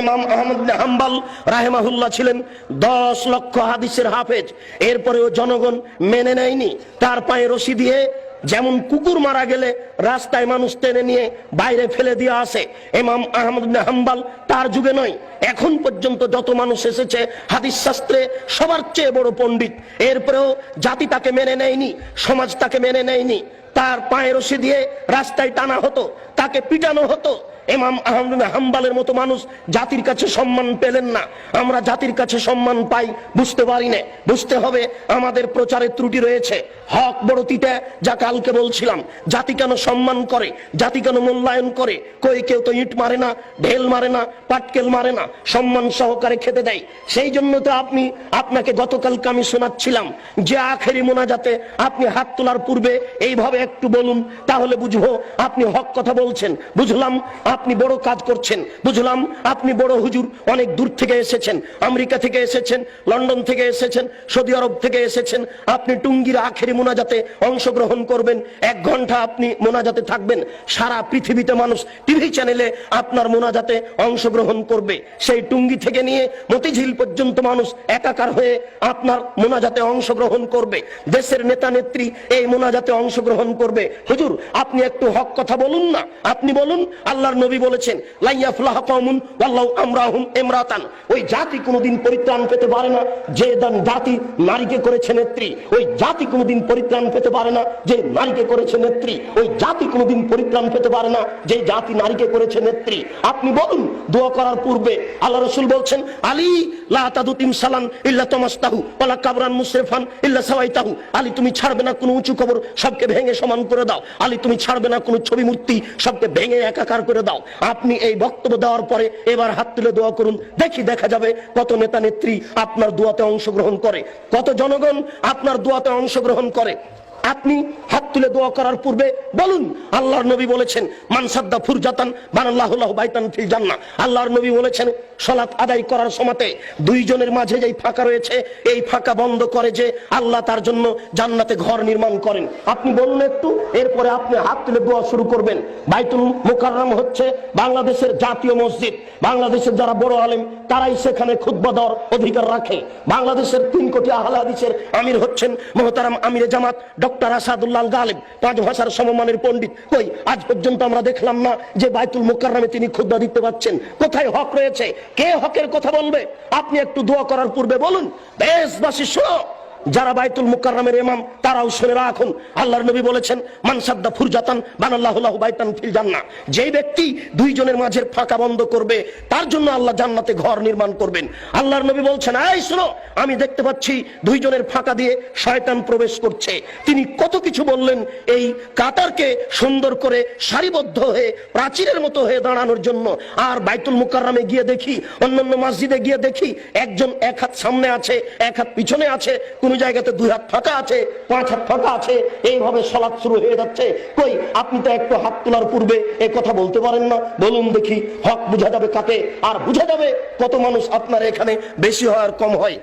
ইমাম আহমদ বিন হাম্বল রাহিমাহুল্লাহ ছিলেন 10 লক্ষ হাদিসের হাফেজ, এরপরেও জনগণ মেনে নেয়নি। তার পায়ে রশি দিয়ে যেমন কুকুর মারা গেলে রাস্তায় মানুষ টেনে নিয়ে বাইরে ফেলে দিয়ে আসে, ইমাম আহমদ বিন হাম্বল তার যুগে নয়, এখন পর্যন্ত যত মানুষ এসেছে হাদিস শাস্ত্রে সবার চেয়ে বড় পণ্ডিত, এরপরেও জাতি তাকে মেনে নেয়নি, সমাজ তাকে মেনে নেয়নি। তার পায়ে রশি দিয়ে রাস্তায় টানা হতো, তাকে পিটানো হতো। ইমাম আহমদ বিন হাম্বলের মতো মানুষ জাতির কাছে সম্মান পেলেন না। আমরা জাতির কাছে সম্মান পাই বুঝতে পারি না। বুঝতে হবে আমাদের প্রচারের ত্রুটি রয়েছে। হক বড় তিতা, যা কালকে বলছিলাম। জাতি কেন সম্মান করে, জাতি কেন মূল্যায়ন করে? কই কেউ তো ইট মারে না, ঢেল মারে না, পাটকেল মারে না, সম্মান সহকারে খেতে দেয়। সেই জন্য তো আপনাকে গতকালকে আমি শোনাচ্ছিলাম যে আখেরি মোনাজাতে আপনি হাত তোলার পূর্বে এইভাবে একটু বলুন, তাহলে বুঝবো আপনি হক কথা বলছেন। বুঝলাম আপনি বড় কাজ করছেন, বুঝলাম আপনি বড় হুজুর, অনেক দূর থেকে এসেছেন, আমেরিকা থেকে এসেছেন, লন্ডন থেকে এসেছেন, সৌদি আরব থেকে এসেছেন। আপনি টুঙ্গির আখেরি মোনাজাতে অংশগ্রহণ করবেন, 1 ঘন্টা আপনি মোনাজাতে থাকবেন। সারা পৃথিবীতে মানুষ টিভি চ্যানেলে আপনার মোনাজাতে অংশগ্রহণ করবে। সেই টুঙ্গি থেকে নিয়ে মতিঝিল পর্যন্ত মানুষ একাকার হয়ে আপনার মোনাজাতে অংশগ্রহণ করবে। দেশের নেতা নেত্রী এই মোনাজাতে অংশগ্রহণ করবে। হুজুর আপনি একটু হক কথা বলুন না, আপনি বলুন। আল্লাহর নবী বলেছেন লা ইয়াফলাহু কওমুন ওয়াল্লাহু আমরাহুম ইমরাতান। ওই জাতি কোনোদিন পরিত্রাণ পেতে পারে না যে জাতি নারীকে করেছে নেত্রী। ওই জাতি কোনোদিন পরিত্রাণ পেতে পারে না যে নারীকে করেছে নেত্রী। ওই জাতি কোনোদিন পরিত্রাণ পেতে পারে না যে জাতি নারীকে করেছে নেত্রী। আপনি বলুন দোয়া করার পূর্বে আল্লাহ রাসূল বলছেন আলী লা তাদুতিম সালান ইল্লা তামাস্তাহু ওয়ালা কাবরান মুসরিফান ইল্লা সাওয়াইতাহু। আলী তুমি ছাড়বে না কোনো উঁচু কবর, সবকে ভেঙে সমান করে দাও। আলী তুমি ছাড়বে না কোনো ছবি মূর্তি, সবকে ভেঙে একাকার করে দাও। আপনি এই বক্তব্য দেওয়ার পরে এবার হাত তুলে দোয়া করুন, দেখা যাবে কত নেতা নেত্রী আপনার দোয়াতে অংশগ্রহণ করে, কত জনগণ আপনার দোয়াতে অংশগ্রহণ করে। আপনি হাত তুলে দোয়া করার পূর্বে বলুন আল্লাহর নবী বলেছেন মান সাদ্দা ফুরজাতান বানাল্লাহু লাহু বাইতান ফিল জান্নাহ। আল্লাহর নবী বলেছেন সালাত আদায় করার সময়তে দুইজনের মাঝে যেই ফাঁকা রয়েছে এই ফাঁকা বন্ধ করে যে আল্লাহ তার জন্য জান্নাতে ঘর নির্মাণ করেন। আপনি বলুন একটু, এরপরে আপনি হাত তুলে দোয়া শুরু করবেন। বাইতুল মুকাররম হচ্ছে বাংলাদেশের জাতীয় মসজিদ। বাংলাদেশের যারা বড় আলেম তারাই সেখানে খুতবা দেওয়ার অধিকার রাখে। বাংলাদেশের 3 কোটি আহলে হাদিসের আমির হচ্ছেন মুহতারাম আমিরে জামাত ডক্টর আসাদুল্লাহ গালিব, 5 ভাষার সমমানের পণ্ডিত। কই আজ পর্যন্ত আমরা দেখলাম না যে বাইতুল মুকাররমে তিনি খুতবা দিতে পারছেন। কোথায় হক রয়েছে? কে হকের কথা বলবে? আপনি একটু দোয়া করার পূর্বে বলুন। দেশবাসী শোনো, যারা বাইতুল মুকাররমের ইমাম তারাও শুনে রাখুন। আল্লাহর নবী বলেছেন মান সাদ্দা ফুরজাতান বানাল্লাহু লাহু বাইতান ফিল জান্নাহ। যেই ব্যক্তি দুইজনের মাঝের ফাঁকা বন্ধ করবে তার জন্য আল্লাহ জান্নাতে ঘর নির্মাণ করবেন। আল্লাহর নবী বলছেন এই শুনো, আমি দেখতে পাচ্ছি দুইজনের ফাঁকা দিয়ে শয়তান প্রবেশ করছে। তিনি কত কিছু বললেন এই কাতারকে সুন্দর করে সারিবদ্ধ হয়ে প্রাচীরের মতো হয়ে দাঁড়ানোর জন্য। আর বাইতুল মুকাররমে গিয়ে দেখি, অন্যান্য মসজিদে গিয়ে দেখি একজন 1 হাত সামনে আছে, 1 হাত পিছনে আছে, কোন জায়গাতে 2 হাত ফাঁকা আছে, 5 হাত ফাঁকা আছে, এইভাবে সালাত শুরু হয়ে যাচ্ছে। কই আপনি তো একটু হাত তোলার পূর্বে এই কথা বলতে পারেন না? বলুন দেখি, হক বোঝা যাবে কাকে, আর বোঝা যাবে কত মানুষ আপনার এখানে বেশি হয় আর কম হয়।